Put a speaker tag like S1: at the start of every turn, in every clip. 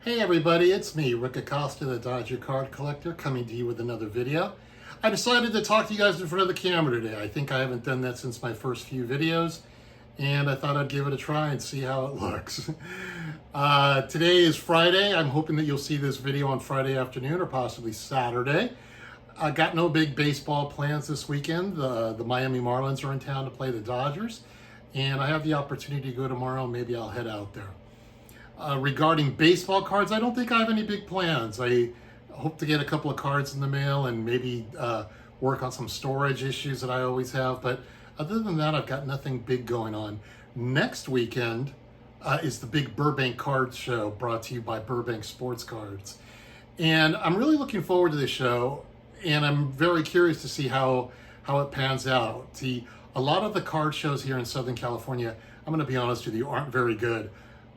S1: Hey everybody, it's me, Rick Acosta, the Dodger Card Collector, coming to you with another video. I decided to talk to you guys in front of the camera today. I think I haven't done that since my first few videos, and I thought I'd give it a try and see how it looks. Today is Friday. I'm hoping that you'll see this video on Friday afternoon or possibly Saturday. I got no big baseball plans this weekend. The Miami Marlins are in town to play the Dodgers, and I have the opportunity to go tomorrow. Maybe I'll head out there. Regarding baseball cards, I don't think I have any big plans. I hope to get a couple of cards in the mail and maybe work on some storage issues that I always have. But other than that, I've got nothing big going on. Next weekend is the big Burbank Card show brought to you by Burbank Sports Cards. And I'm really looking forward to this show, and I'm very curious to see how it pans out. See, a lot of the card shows here in Southern California, I'm going to be honest with you, aren't very good.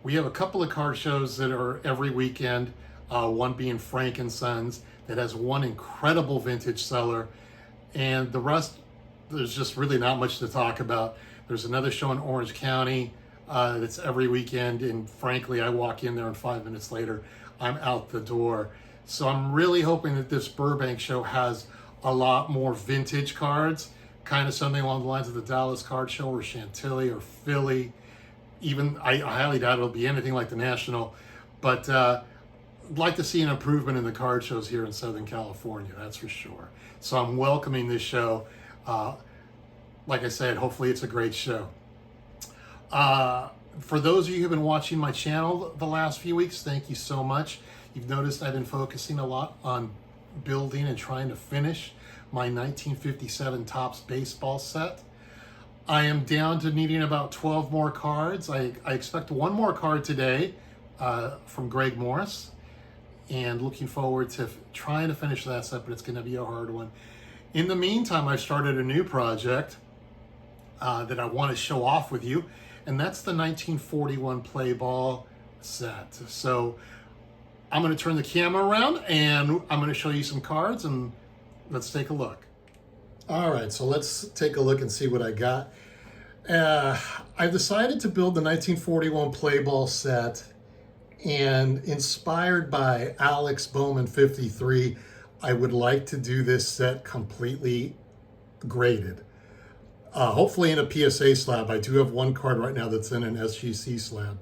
S1: We have a couple of card shows that are every weekend, one being Frank & Sons, that has one incredible vintage seller, and the rest, there's just really not much to talk about. There's another show in Orange County that's every weekend, and frankly, I walk in there and 5 minutes later, I'm out the door. So I'm really hoping that this Burbank show has a lot more vintage cards, kind of something along the lines of the Dallas Card Show or Chantilly or Philly. Even I highly doubt it'll be anything like the National, but I'd like to see an improvement in the card shows here in Southern California, that's for sure. So I'm welcoming this show. Like I said, hopefully it's a great show. For those of you who've been watching my channel the last few weeks, thank you so much. You've noticed I've been focusing a lot on building and trying to finish my 1957 Topps baseball set. I am down to needing about 12 more cards. I expect one more card today from Greg Morris, and looking forward to trying to finish that set, but it's going to be a hard one. In the meantime, I've started a new project that I want to show off with you, and that's the 1941 play ball set. So I'm going to turn the camera around and I'm going to show you some cards, and let's take a look. All right, so let's take a look and see what I got. I decided to build the 1941 play ball set, and inspired by Alex Bowman 53, I would like to do this set completely graded. Hopefully in a PSA slab. I do have one card right now that's in an SGC slab.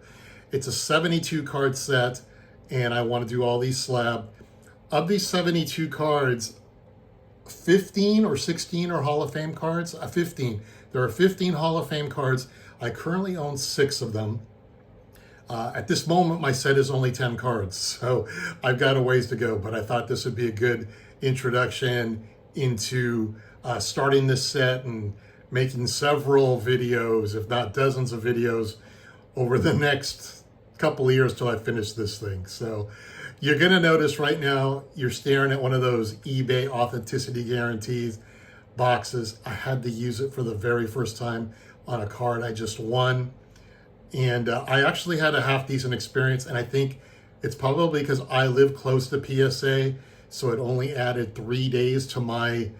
S1: It's a 72 card set, and I want to do all these slab. Of these 72 cards, 15 or 16 are Hall of Fame cards. 15. There are 15 Hall of Fame cards. I currently own 6 of them. At this moment, my set is only 10 cards, so I've got a ways to go, but I thought this would be a good introduction into starting this set and making several videos, if not dozens of videos, over the next couple of years till I finish this thing. So you're gonna notice right now, you're staring at one of those eBay authenticity guarantees boxes. I had to use it for the very first time on a card I just won. And I actually had a half decent experience, and I think it's probably because I live close to PSA, so it only added 3 days to my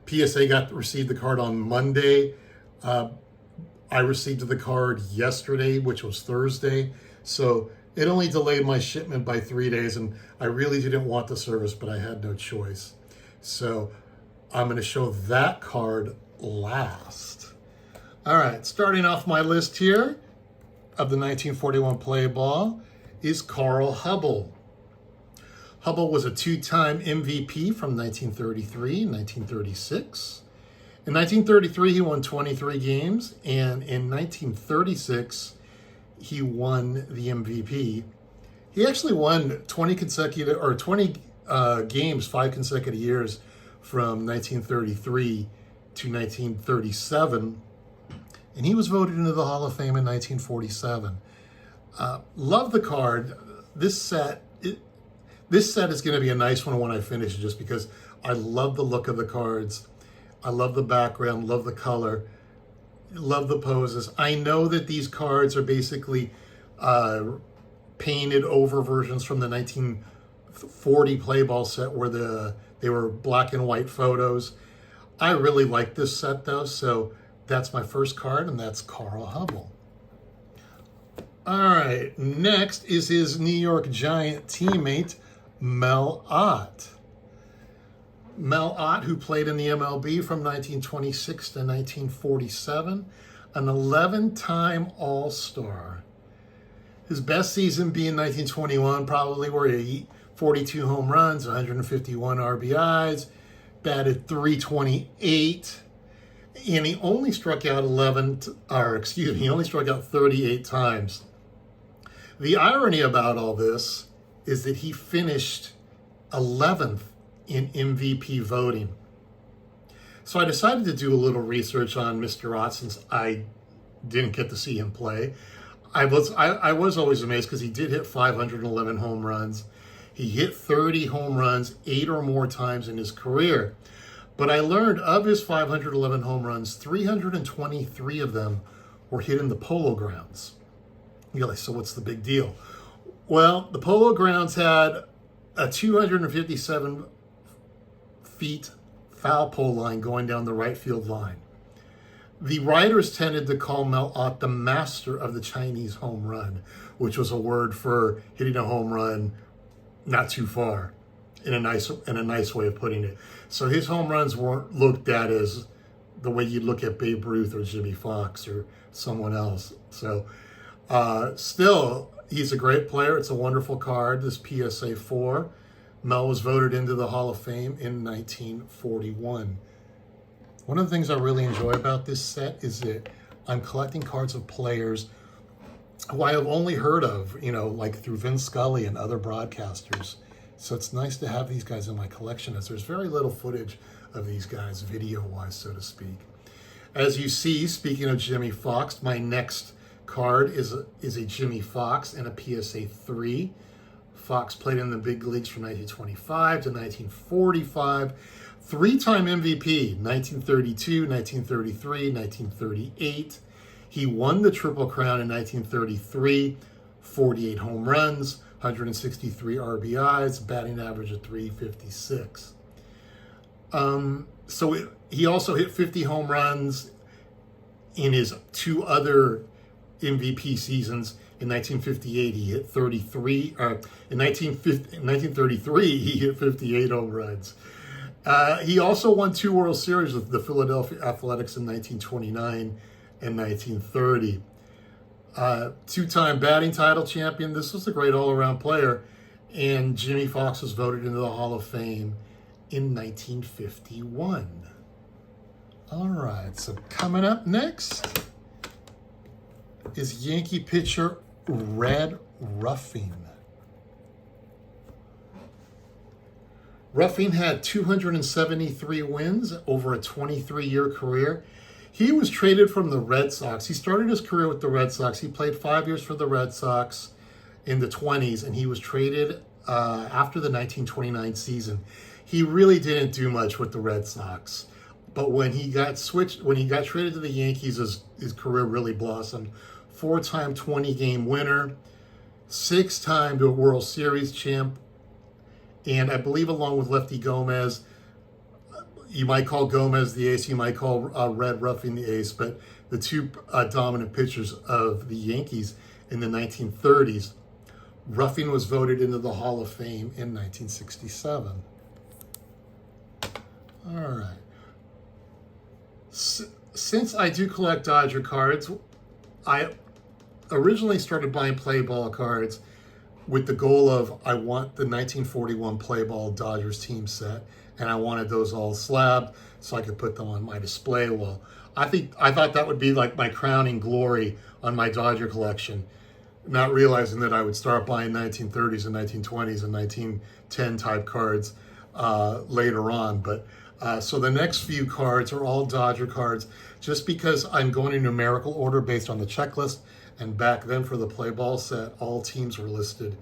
S1: PSA received the card on Monday. I received the card yesterday, which was Thursday. So it only delayed my shipment by 3 days, and I really didn't want the service, but I had no choice. So I'm going to show that card last. All right, starting off my list here of the 1941 play ball is Carl Hubbard. Hubbard was a 2-time MVP from 1933 and 1936. In 1933, he won 23 games, and in 1936, he won the MVP. He actually won 20 games 5 consecutive years from 1933 to 1937, and he was voted into the Hall of Fame in 1947. Love the card. This set is going to be a nice one when I finish, just because I love the look of the cards. I love the background, love the color, love the poses. I know that these cards are basically painted over versions from the 1940 play ball set where they were black and white photos. I really like this set though, so that's my first card, and that's Carl Hubbard. All right, next is his New York Giant teammate, Mel Ott. Mel Ott, who played in the MLB from 1926 to 1947, an 11-time All-Star. His best season being 1921, probably where he 42 home runs, 151 RBIs, batted .328, and he only struck out he only struck out 38 times. The irony about all this is that he finished 11th in MVP voting. So I decided to do a little research on Mr. Ott since I didn't get to see him play. I was always amazed because he did hit 511 home runs. He hit 30 home runs 8 or more times in his career. But I learned of his 511 home runs, 323 of them were hit in the Polo Grounds. You're like, so what's the big deal? Well, the Polo Grounds had a 257 feet foul pole line going down the right field line. The writers tended to call Mel Ott the master of the Chinese home run, which was a word for hitting a home run not too far, in a nice way of putting it. So his home runs weren't looked at as the way you'd look at Babe Ruth or Jimmy Fox or someone else. So still, he's a great player. It's a wonderful card, this PSA 4. Mel was voted into the Hall of Fame in 1941. One of the things I really enjoy about this set is that I'm collecting cards of players who I have only heard of, like through Vin Scully and other broadcasters. So it's nice to have these guys in my collection, as there's very little footage of these guys, video-wise, so to speak. As you see, speaking of Jimmy Fox, my next card is a Jimmy Fox and a PSA 3. Fox played in the big leagues from 1925 to 1945. 3-time MVP, 1932, 1933, 1938. He won the Triple Crown in 1933, 48 home runs, 163 RBIs, batting average of .356. He also hit 50 home runs in his 2 other MVP seasons. In 1958, he hit 33. In 1933, he hit 58 home runs. He also won 2 World Series with the Philadelphia Athletics in 1929 and 1930. 2-time batting title champion. This was a great all-around player. And Jimmy Fox was voted into the Hall of Fame in 1951. All right, so coming up next is Yankee pitcher Red Ruffin. Ruffin had 273 wins over a 23-year career. He was traded from the Red Sox. He started his career with the Red Sox. He played 5 years for the Red Sox in the 20s, and he was traded after the 1929 season. He really didn't do much with the Red Sox, but when he got traded to the Yankees, his career really blossomed. 4-time 20-game winner, 6-time World Series champ, and I believe along with Lefty Gomez, you might call Gomez the ace, you might call Red Ruffin the ace, but the 2 dominant pitchers of the Yankees in the 1930s. Ruffin was voted into the Hall of Fame in 1967. All right. Since I do collect Dodger cards, I originally started buying play ball cards with the goal of I want the 1941 play ball Dodgers team set, and I wanted those all slabbed so I could put them on my display wall. I thought that would be like my crowning glory on my Dodger collection, not realizing that I would start buying 1930s and 1920s and 1910 type cards later on. But so the next few cards are all Dodger cards, just because I'm going in numerical order based on the checklist. And back then for the play ball set, all teams were listed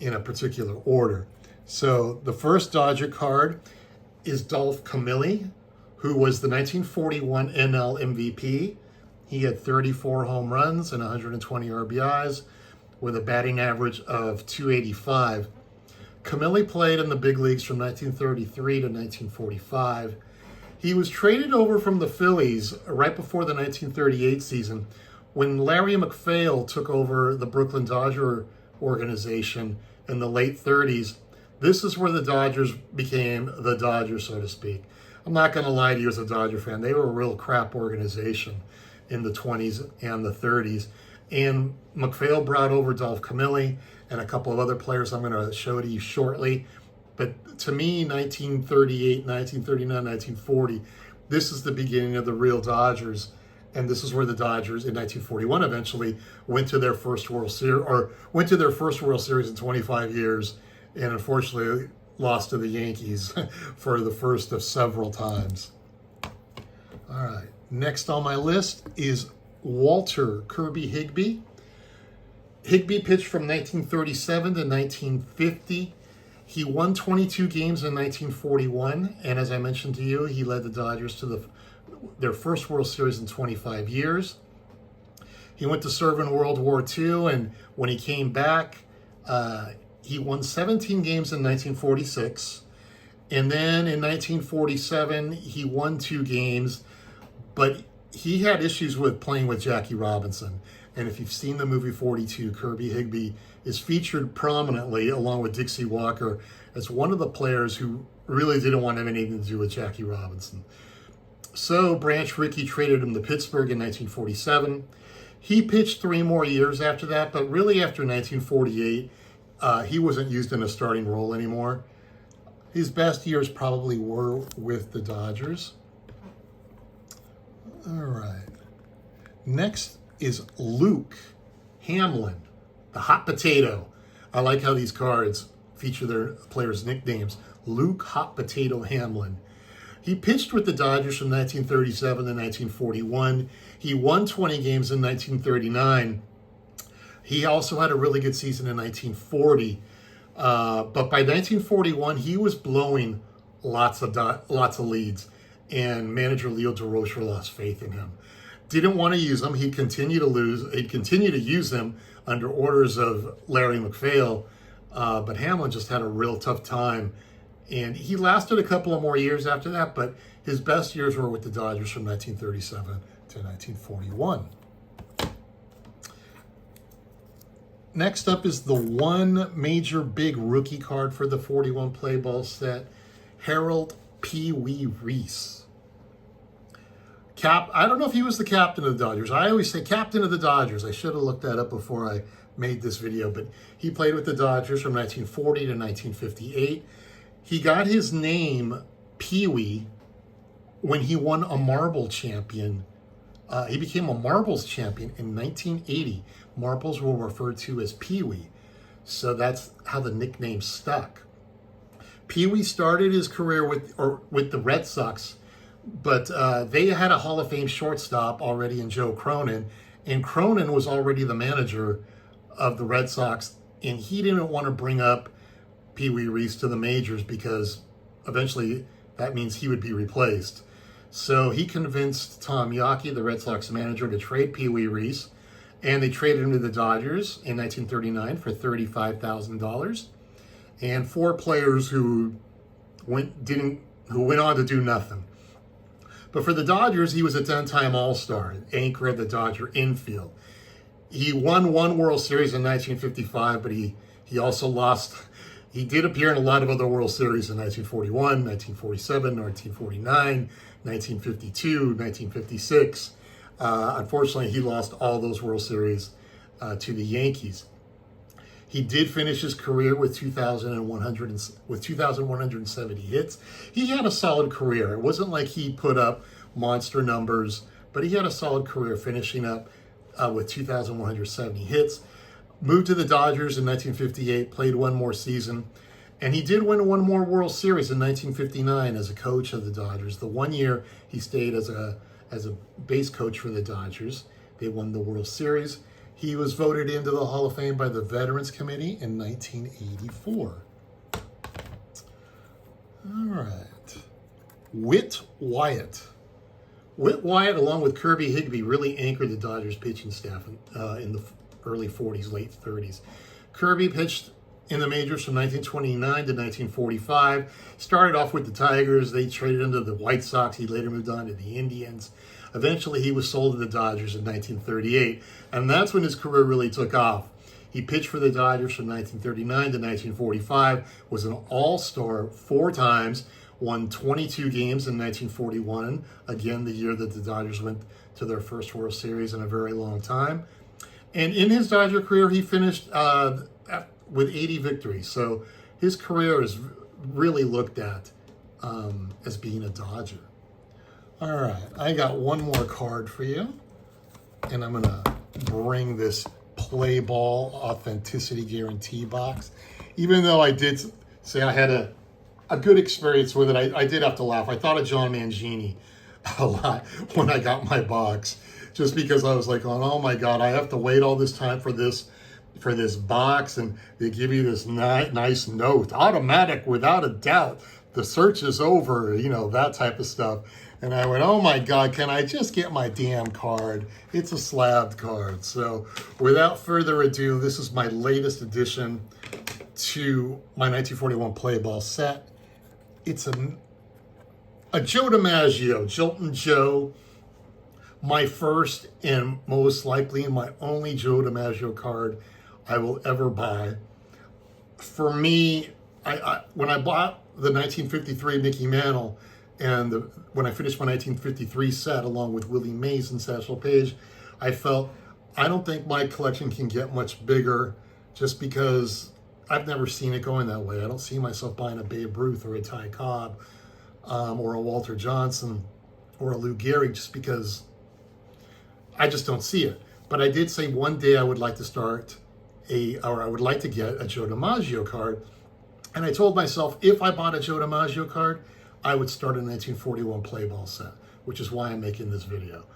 S1: in a particular order. So the first Dodger card is Adolph Camille, who was the 1941 NL MVP. He had 34 home runs and 120 RBIs with a batting average of .285. Camille played in the big leagues from 1933 to 1945. He was traded over from the Phillies right before the 1938 season, When Larry McPhail took over the Brooklyn Dodger organization in the late 30s, this is where the Dodgers became the Dodgers, so to speak. I'm not going to lie to you as a Dodger fan. They were a real crap organization in the 20s and the 30s. And McPhail brought over Adolph Camille and a couple of other players I'm going to show to you shortly. But to me, 1938, 1939, 1940, this is the beginning of the real Dodgers. And this is where the Dodgers in 1941 eventually went to their first World Series in 25 years, and unfortunately lost to the Yankees for the first of several times. All right, next on my list is Walter Kirby Higbee. Higbee pitched from 1937 to 1950. He won 22 games in 1941, and as I mentioned to you, he led the Dodgers to their first World Series in 25 years. He went to serve in World War II, and when he came back, he won 17 games in 1946. And then in 1947, he won 2 games, but he had issues with playing with Jackie Robinson. And if you've seen the movie 42, Kirby Higbee is featured prominently, along with Dixie Walker, as one of the players who really didn't want to have anything to do with Jackie Robinson. So Branch Rickey traded him to Pittsburgh in 1947. He pitched 3 more years after that, but really after 1948, he wasn't used in a starting role anymore. His best years probably were with the Dodgers. All right. Next is Luke Hamlin, the hot potato. I like how these cards feature their players' nicknames. Luke Hot Potato Hamlin. He pitched with the Dodgers from 1937 to 1941. He won 20 games in 1939. He also had a really good season in 1940. But by 1941, he was blowing lots of leads, and manager Leo DeRocher lost faith in him. Didn't want to use him. He'd continue to use him under orders of Larry McPhail, but Hamlin just had a real tough time. And he lasted a couple of more years after that, but his best years were with the Dodgers from 1937 to 1941. Next up is the one major big rookie card for the 41 play ball set, Harold Peewee Reese. I don't know if he was the captain of the Dodgers. I always say captain of the Dodgers. I should have looked that up before I made this video, but he played with the Dodgers from 1940 to 1958. He got his name Peewee when he won a marble champion. He became a marbles champion in 1980. Marbles were referred to as Peewee, so that's how the nickname stuck. Peewee started his career with the Red Sox, but they had a Hall of Fame shortstop already in Joe Cronin, and Cronin was already the manager of the Red Sox, and he didn't want to bring up Peewee Reese to the majors because eventually that means he would be replaced. So he convinced Tom Yawkey, the Red Sox manager, to trade Peewee Reese, and they traded him to the Dodgers in 1939 for $35,000, and 4 players who went on to do nothing. But for the Dodgers, he was a 10-time All-Star, anchor of the Dodger infield. He won 1 World Series in 1955, but he also lost. He did appear in a lot of other World Series in 1941, 1947, 1949, 1952, 1956. Unfortunately, he lost all those World Series to the Yankees. He did finish his career with 2,170 hits. He had a solid career. It wasn't like he put up monster numbers, but he had a solid career, finishing up with 2,170 hits. Moved to the Dodgers in 1958, played 1 more season, and he did win 1 more World Series in 1959 as a coach of the Dodgers. The 1 year he stayed as a base coach for the Dodgers. They won the World Series. He was voted into the Hall of Fame by the Veterans Committee in 1984. All right. Whit Wyatt. Whit Wyatt, along with Kirby Higbee, really anchored the Dodgers pitching staff in the early 40s, late 30s. Kirby pitched in the majors from 1929 to 1945. Started off with the Tigers. They traded him to the White Sox. He later moved on to the Indians. Eventually, he was sold to the Dodgers in 1938, and that's when his career really took off. He pitched for the Dodgers from 1939 to 1945, was an all-star 4 times, won 22 games in 1941, again, the year that the Dodgers went to their first World Series in a very long time. And in his Dodger career, he finished with 80 victories. So his career is really looked at as being a Dodger. All right, I got one more card for you, and I'm going to bring this Play Ball Authenticity Guarantee box. Even though I did say I had a good experience with it, I did have to laugh. I thought of John Mangini a lot when I got my box, just because I was like, oh my God, I have to wait all this time for this box, and they give you this nice note, automatic, without a doubt. The search is over, you know, that type of stuff. And I went, oh my God, can I just get my damn card? It's a slabbed card. So without further ado, this is my latest addition to my 1941 Play Ball set. It's a Joe Dimaggio, Joltin' Joe, my first and most likely my only Joe Dimaggio card I will ever buy. For me, when I bought the 1953 Mickey Mantle, and when I finished my 1953 set along with Willie Mays and Satchel Paige, I felt, I don't think my collection can get much bigger, just because I've never seen it going that way. I don't see myself buying a Babe Ruth or a Ty Cobb or a Walter Johnson or a Lou Gehrig, just because I just don't see it. But I did say one day I would like to start I would like to get a Joe Dimaggio card. And I told myself, if I bought a Joe Dimaggio card, I would start a 1941 Play Ball set, which is why I'm making this video.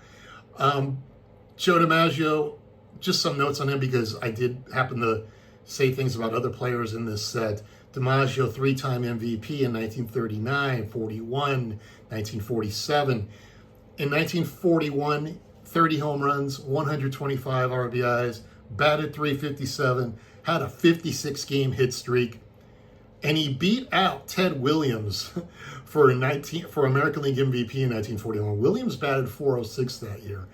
S1: Joe Dimaggio, just some notes on him, because I did happen to say things about other players in this set. Dimaggio, 3-time MVP in 1939, 41, 1947. In 1941, 30 home runs, 125 RBIs, batted .357, had a 56-game hit streak, and he beat out Ted Williams for American League MVP in 1941. Williams batted .406 that year.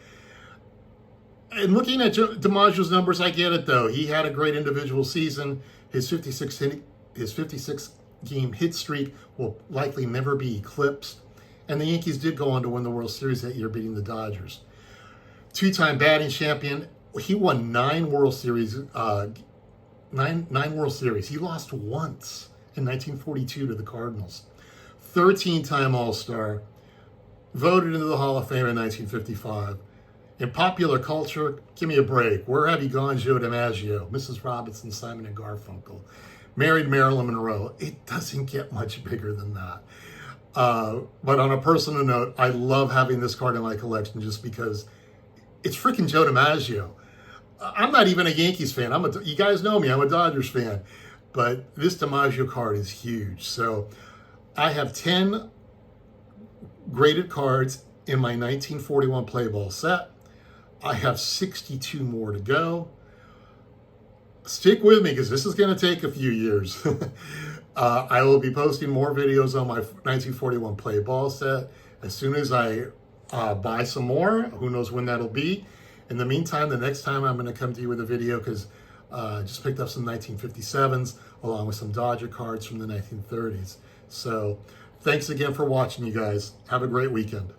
S1: And looking at Dimaggio's numbers, I get it though. He had a great individual season. His 56-game hit streak will likely never be eclipsed. And the Yankees did go on to win the World Series that year, beating the Dodgers. 2-time batting champion. He won 9 World Series. Nine World Series. He lost once in 1942 to the Cardinals. 13-time All-Star. Voted into the Hall of Fame in 1955. In popular culture, give me a break. Where have you gone, Joe Dimaggio? Mrs. Robinson, Simon and Garfunkel. Married Marilyn Monroe. It doesn't get much bigger than that. But on a personal note, I love having this card in my collection just because it's freaking Joe Dimaggio. I'm not even a Yankees fan. You guys know me, I'm a Dodgers fan. But this Dimaggio card is huge. So I have 10 graded cards in my 1941 Play Ball set. I have 62 more to go. Stick with me, because this is going to take a few years. I will be posting more videos on my 1941 Play Ball set as soon as I buy some more. Who knows when that'll be. In the meantime, the next time I'm going to come to you with a video, because I just picked up some 1957s along with some Dodger cards from the 1930s. So thanks again for watching, you guys. Have a great weekend.